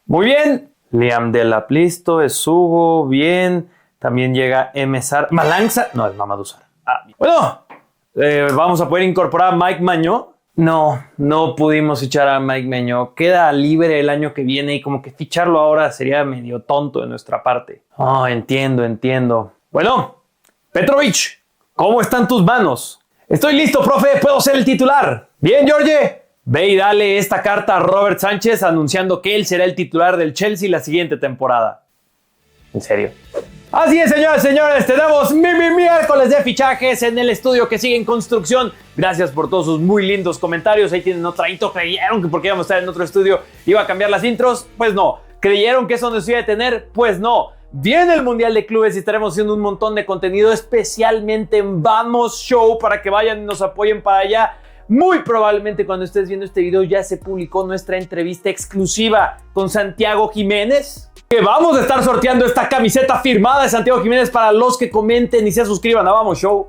Muy bien. Liam Delap, listo. Es Hugo, bien. También llega Emesar. Malangsa. No, es Mamadou Sarr. Bueno, vamos a poder incorporar a Mike Mañó. No pudimos fichar a Mike Mañó. Queda libre el año que viene y como que ficharlo ahora sería medio tonto de nuestra parte. Entiendo. Bueno, Petrovic, ¿cómo están tus manos? Estoy listo, profe. ¿Puedo ser el titular? Bien, Jorge. Ve y dale esta carta a Robert Sánchez anunciando que él será el titular del Chelsea la siguiente temporada. ¿En serio? Así es, señoras y señores, tenemos miércoles de fichajes en el estudio que sigue en construcción. Gracias por todos sus muy lindos comentarios. Ahí tienen otra intro. ¿Creyeron que porque íbamos a estar en otro estudio iba a cambiar las intros? Pues no. ¿Creyeron que eso nos iba a detener? Pues no. Viene el Mundial de Clubes y estaremos haciendo un montón de contenido, especialmente en Vamos Show, para que vayan y nos apoyen para allá. Muy probablemente cuando estés viendo este video ya se publicó nuestra entrevista exclusiva con Santiago Jiménez, que vamos a estar sorteando esta camiseta firmada de Santiago Jiménez para los que comenten y se suscriban a Vamos Show.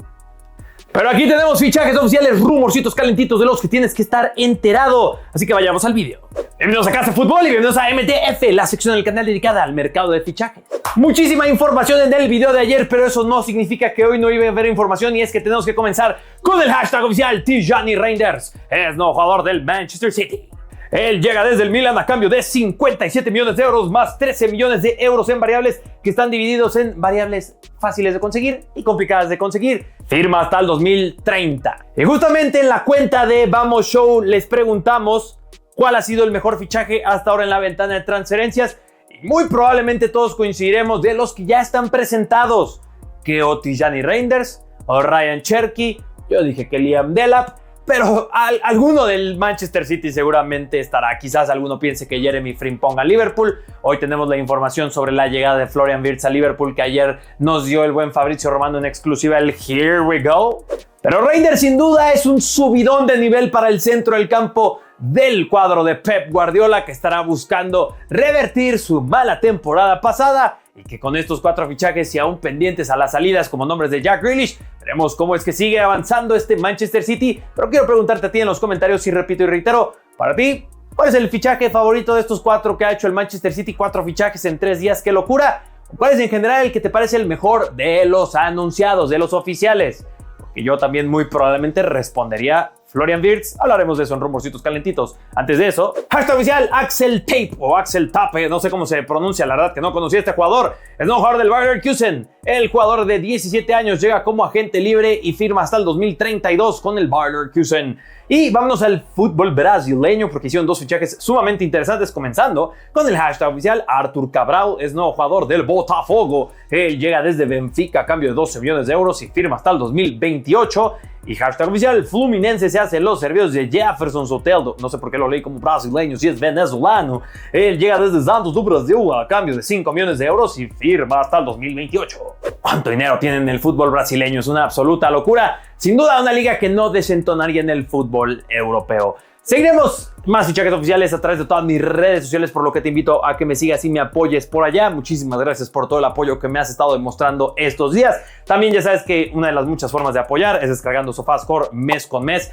Pero aquí tenemos fichajes oficiales, rumorcitos calentitos de los que tienes que estar enterado. Así que vayamos al video. Bienvenidos a Casa Fútbol y bienvenidos a MTF, la sección del canal dedicada al mercado de fichajes. Muchísima información en el video de ayer, pero eso no significa que hoy no iba a haber información, y es que tenemos que comenzar con el hashtag oficial Tijani Reinders. Es nuevo jugador del Manchester City. Él llega desde el Milan a cambio de 57 millones de euros más 13 millones de euros en variables que están divididos en variables fáciles de conseguir y complicadas de conseguir. Firma hasta el 2030. Y justamente en la cuenta de Vamos Show les preguntamos cuál ha sido el mejor fichaje hasta ahora en la ventana de transferencias. Y muy probablemente todos coincidiremos de los que ya están presentados. Que o Tijani Reinders o Ryan Cherky. Yo dije que Liam Delap. Pero alguno del Manchester City seguramente estará. Quizás alguno piense que Jeremy Frimpong a Liverpool. Hoy tenemos la información sobre la llegada de Florian Wirtz a Liverpool que ayer nos dio el buen Fabrizio Romano en exclusiva el Here We Go. Pero Reinders sin duda es un subidón de nivel para el centro del campo del cuadro de Pep Guardiola, que estará buscando revertir su mala temporada pasada. Y que con estos 4 fichajes y aún pendientes a las salidas como nombres de Jack Grealish, veremos cómo es que sigue avanzando este Manchester City. Pero quiero preguntarte a ti en los comentarios y repito y reitero, para ti, ¿cuál es el fichaje favorito de estos 4 que ha hecho el Manchester City? 4 fichajes en 3 días, ¡qué locura! ¿Cuál es en general el que te parece el mejor de los anunciados, de los oficiales? Porque yo también muy probablemente respondería Florian Wirtz. Hablaremos de eso en rumorcitos calentitos. Antes de eso, hashtag oficial Axel Tape o Axel Tape, no sé cómo se pronuncia, la verdad que no conocía a este jugador. El nuevo jugador del Bayer Leverkusen. El jugador de 17 años llega como agente libre y firma hasta el 2032 con el Bayer Leverkusen. Y vámonos al fútbol brasileño porque hicieron 2 fichajes sumamente interesantes, comenzando con el hashtag oficial Arthur Cabral, es nuevo jugador del Botafogo. Él llega desde Benfica a cambio de 12 millones de euros y firma hasta el 2028. Y hashtag oficial Fluminense se hace los servicios de Jefferson Soteldo. No sé por qué lo leí como brasileño si es venezolano. Él llega desde Santos do Brasil a cambio de 5 millones de euros y firma hasta el 2028. ¿Cuánto dinero tienen en el fútbol brasileño? Es una absoluta locura. Sin duda una liga que no desentonaría en el fútbol europeo. Seguiremos más fichajes oficiales a través de todas mis redes sociales, por lo que te invito a que me sigas y me apoyes por allá. Muchísimas gracias por todo el apoyo que me has estado demostrando estos días. También ya sabes que una de las muchas formas de apoyar es descargando SofaScore mes con mes,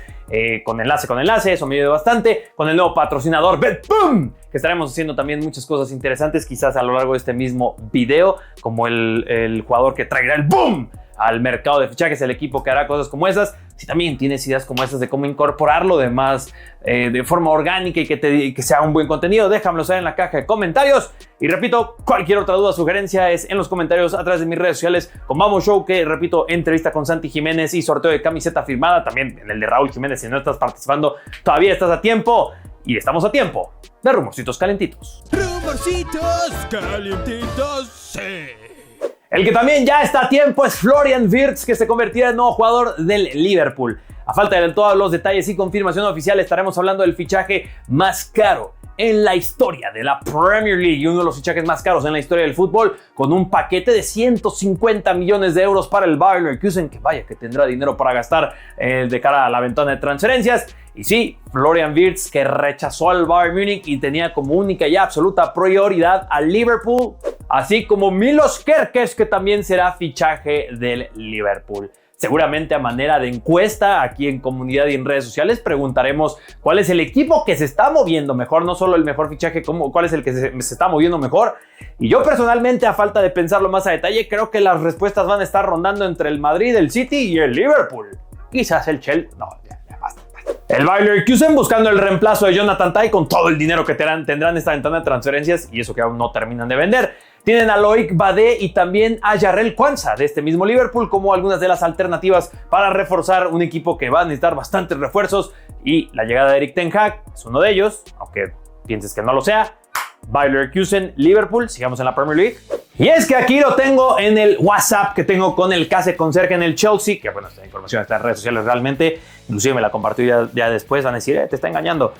con enlace, eso me ayuda bastante, con el nuevo patrocinador BetBoom, que estaremos haciendo también muchas cosas interesantes, quizás a lo largo de este mismo video, como el jugador que traerá el boom al mercado de fichajes, el equipo que hará cosas como esas. Si también tienes ideas como esas de cómo incorporarlo de más de forma orgánica y que sea un buen contenido, déjamelo saber en la caja de comentarios. Y repito, cualquier otra duda o sugerencia es en los comentarios a través de mis redes sociales con Vamos Show, que repito, entrevista con Santi Jiménez y sorteo de camiseta firmada, también en el de Raúl Jiménez. Si no estás participando, todavía estás a tiempo. Y estamos a tiempo de rumorcitos calentitos. Rumorcitos calentitos, sí. El que también ya está a tiempo es Florian Wirtz, que se convertirá en nuevo jugador del Liverpool. A falta de todos los detalles y confirmación oficial, estaremos hablando del fichaje más caro en la historia de la Premier League y uno de los fichajes más caros en la historia del fútbol, con un paquete de 150 millones de euros para el Bayer Leverkusen, que vaya que tendrá dinero para gastar de cara a la ventana de transferencias. Y sí, Florian Wirtz, que rechazó al Bayern Múnich y tenía como única y absoluta prioridad al Liverpool, así como Milos Kerkez, que también será fichaje del Liverpool. Seguramente a manera de encuesta aquí en comunidad y en redes sociales preguntaremos cuál es el equipo que se está moviendo mejor, no solo el mejor fichaje, cuál es el que se está moviendo mejor. Y yo personalmente, a falta de pensarlo más a detalle, creo que las respuestas van a estar rondando entre el Madrid, el City y el Liverpool. Quizás el Chelsea. No, ya basta. El Bayer Leverkusen buscando el reemplazo de Jonathan Tah con todo el dinero que tendrán esta ventana de transferencias y eso que aún no terminan de vender. Tienen a Loic Badé y también a Jarrell Quansah de este mismo Liverpool como algunas de las alternativas para reforzar un equipo que va a necesitar bastantes refuerzos, y la llegada de Erik ten Hag es uno de ellos, aunque pienses que no lo sea. Bayer Leverkusen, Liverpool, sigamos en la Premier League. Y es que aquí lo tengo en el WhatsApp que tengo con el Case Conserje en el Chelsea, que bueno, esta información está en redes sociales realmente, inclusive me la compartió ya después, van a decir, te está engañando.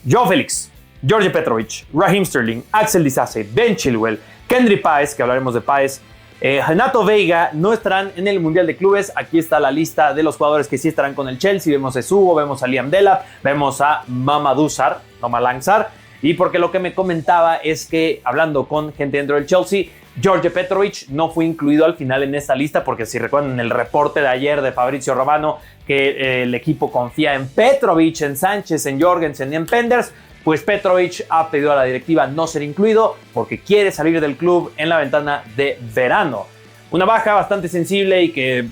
Joao Félix, George Petrovic, Raheem Sterling, Axel Disasi, Ben Chilwell, Kendry Páez, que hablaremos de Páez, Renato Veiga no estarán en el Mundial de Clubes. Aquí está la lista de los jugadores que sí estarán con el Chelsea. Vemos a Sugo, vemos a Liam Delap, vemos a Mamadou Sarr, no Malang Sarr. Y porque lo que me comentaba es que, hablando con gente dentro del Chelsea, George Petrovic no fue incluido al final en esta lista, porque si recuerdan en el reporte de ayer de Fabrizio Romano que el equipo confía en Petrovic, en Sánchez, en Jorgensen y en Penders, pues Petrovic ha pedido a la directiva no ser incluido porque quiere salir del club en la ventana de verano. Una baja bastante sensible y que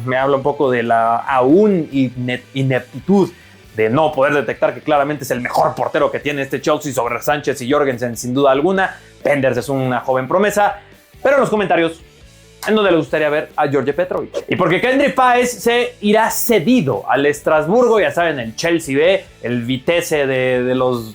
me habla un poco de la aún ineptitud de no poder detectar que claramente es el mejor portero que tiene este Chelsea sobre Sánchez y Jorgensen sin duda alguna. Penders es una joven promesa, pero en los comentarios en donde le gustaría ver a George Petrovic. Y porque Kendry Páez se irá cedido al Estrasburgo, ya saben, el Chelsea B, el Vitesse de los...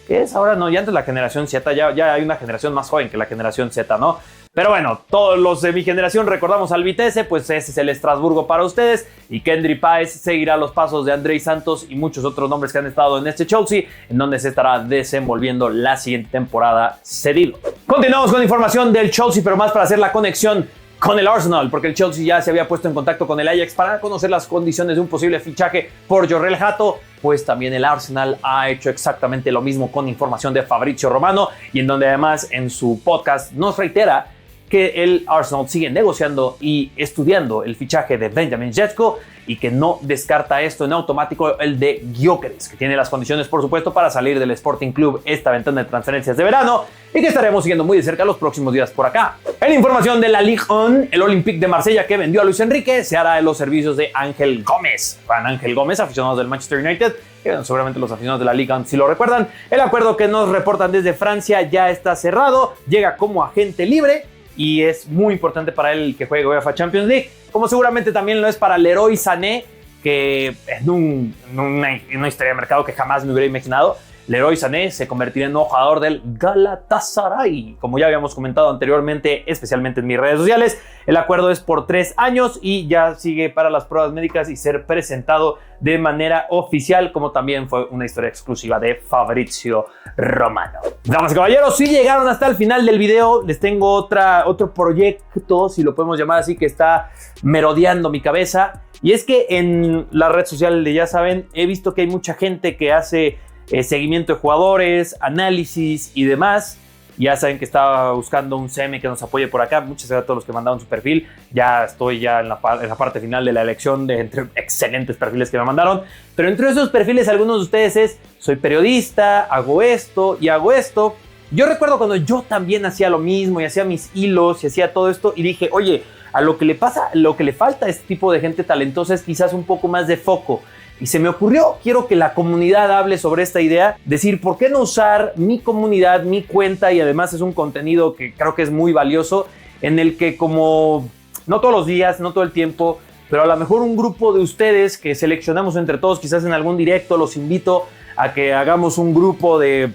¿Qué es ahora? No, ya antes la generación Z, ya hay una generación más joven que la generación Z, ¿no? Pero bueno, todos los de mi generación recordamos al Vitesse, pues ese es el Estrasburgo para ustedes. Y Kendry Páez seguirá los pasos de Andrei Santos y muchos otros nombres que han estado en este Chelsea, en donde se estará desenvolviendo la siguiente temporada cedido. Continuamos con información del Chelsea, pero más para hacer la conexión con el Arsenal, porque el Chelsea ya se había puesto en contacto con el Ajax para conocer las condiciones de un posible fichaje por Jorrel Hato. Pues también el Arsenal ha hecho exactamente lo mismo con información de Fabrizio Romano, y en donde además en su podcast nos reitera que el Arsenal sigue negociando y estudiando el fichaje de Benjamin Šeško y que no descarta esto en automático el de Gyökeres, que tiene las condiciones por supuesto para salir del Sporting Club esta ventana de transferencias de verano y que estaremos siguiendo muy de cerca los próximos días por acá. En información de la Ligue 1, el Olympique de Marsella, que vendió a Luis Enrique, se hará en los servicios de Ángel Gómez. Juan Ángel Gómez, aficionados del Manchester United, que seguramente los aficionados de la Ligue 1 si lo recuerdan. El acuerdo que nos reportan desde Francia ya está cerrado, llega como agente libre y es muy importante para él que juegue UEFA Champions League, como seguramente también lo es para Leroy Sané, que en una historia de mercado que jamás me hubiera imaginado. Leroy Sané se convertirá en nuevo jugador del Galatasaray. Como ya habíamos comentado anteriormente, especialmente en mis redes sociales, el acuerdo es por 3 años y ya sigue para las pruebas médicas y ser presentado de manera oficial, como también fue una historia exclusiva de Fabrizio Romano. Damas y caballeros, si llegaron hasta el final del video, les tengo otro proyecto, si lo podemos llamar así, que está merodeando mi cabeza. Y es que en la red social de Ya Saben, he visto que hay mucha gente que hace seguimiento de jugadores, análisis y demás. Ya saben que estaba buscando un CM que nos apoye por acá. Muchas gracias a todos los que mandaron su perfil. Ya estoy en la parte final de la elección de entre excelentes perfiles que me mandaron. Pero entre esos perfiles, algunos de ustedes es: soy periodista, hago esto y hago esto. Yo recuerdo cuando yo también hacía lo mismo y hacía mis hilos y hacía todo esto y dije, oye, a lo que le falta a este tipo de gente talentosa es quizás un poco más de foco. Y se me ocurrió, quiero que la comunidad hable sobre esta idea, decir, ¿por qué no usar mi comunidad, mi cuenta? Y además es un contenido que creo que es muy valioso, en el que como, no todos los días, no todo el tiempo, pero a lo mejor un grupo de ustedes que seleccionamos entre todos, quizás en algún directo, los invito a que hagamos un grupo de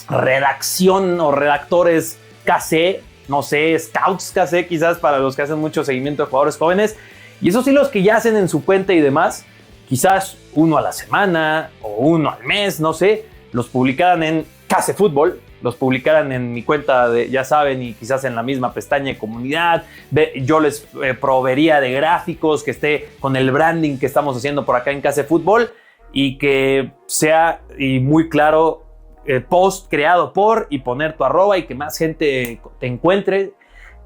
redacción o redactores KC, no sé, scouts KC, quizás para los que hacen mucho seguimiento de jugadores jóvenes. Y esos hilos que ya hacen en su cuenta y demás, quizás uno a la semana o uno al mes, no sé, los publicaran en KC Fútbol, los publicaran en mi cuenta de Ya Saben y quizás en la misma pestaña de comunidad. Yo les proveería de gráficos que esté con el branding que estamos haciendo por acá en KC Fútbol y que sea y muy claro post creado por y poner tu arroba y que más gente te encuentre.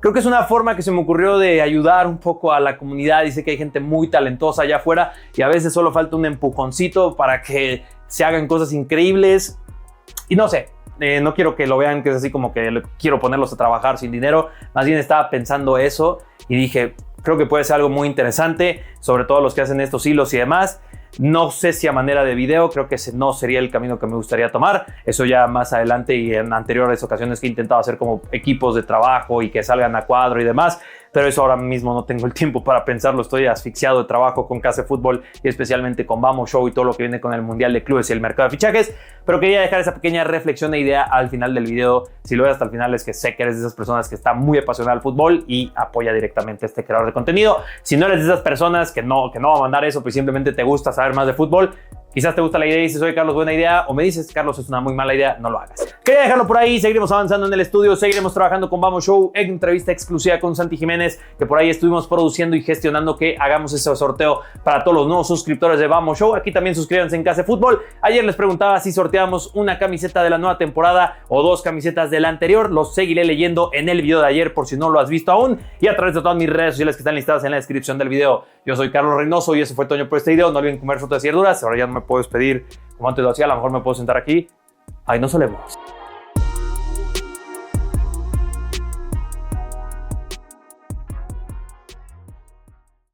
creo que es una forma que se me ocurrió de ayudar un poco a la comunidad. Dice que hay gente muy talentosa allá afuera y a veces solo falta un empujoncito para que se hagan cosas increíbles. Y no sé, no quiero que lo vean que es así como que quiero ponerlos a trabajar sin dinero. Más bien estaba pensando eso y dije, creo que puede ser algo muy interesante, sobre todo los que hacen estos hilos y demás. No sé si a manera de video, creo que ese no sería el camino que me gustaría tomar. Eso ya más adelante y en anteriores ocasiones que he intentado hacer como equipos de trabajo y que salgan a cuadro y demás. Pero eso ahora mismo no tengo el tiempo para pensarlo. Estoy asfixiado de trabajo con Casa de Fútbol y especialmente con Vamos Show y todo lo que viene con el Mundial de Clubes y el mercado de fichajes. Pero quería dejar esa pequeña reflexión e idea al final del video. Si lo ves hasta el final es que sé que eres de esas personas que está muy apasionada al fútbol y apoya directamente a este creador de contenido. Si no eres de esas personas que no va a mandar eso, pues simplemente te gusta saber más de fútbol, quizás te gusta la idea y dices, oye Carlos, buena idea, o me dices, Carlos, es una muy mala idea, no lo hagas. Quería dejarlo por ahí, seguiremos avanzando en el estudio, seguiremos trabajando con Vamos Show, entrevista exclusiva con Santi Jiménez, que por ahí estuvimos produciendo y gestionando que hagamos ese sorteo para todos los nuevos suscriptores de Vamos Show. Aquí también suscríbanse en Casa de Fútbol. Ayer les preguntaba si sorteamos una camiseta de la nueva temporada o 2 camisetas de la anterior. Los seguiré leyendo en el video de ayer por si no lo has visto aún y a través de todas mis redes sociales que están listadas en la descripción del video. Yo soy Carlos Reynoso y eso fue Toño por este video. No olviden comer frutas y verduras. Ahora ya no me puedo despedir como antes lo hacía. A lo mejor me puedo sentar aquí. Ahí nos solemos.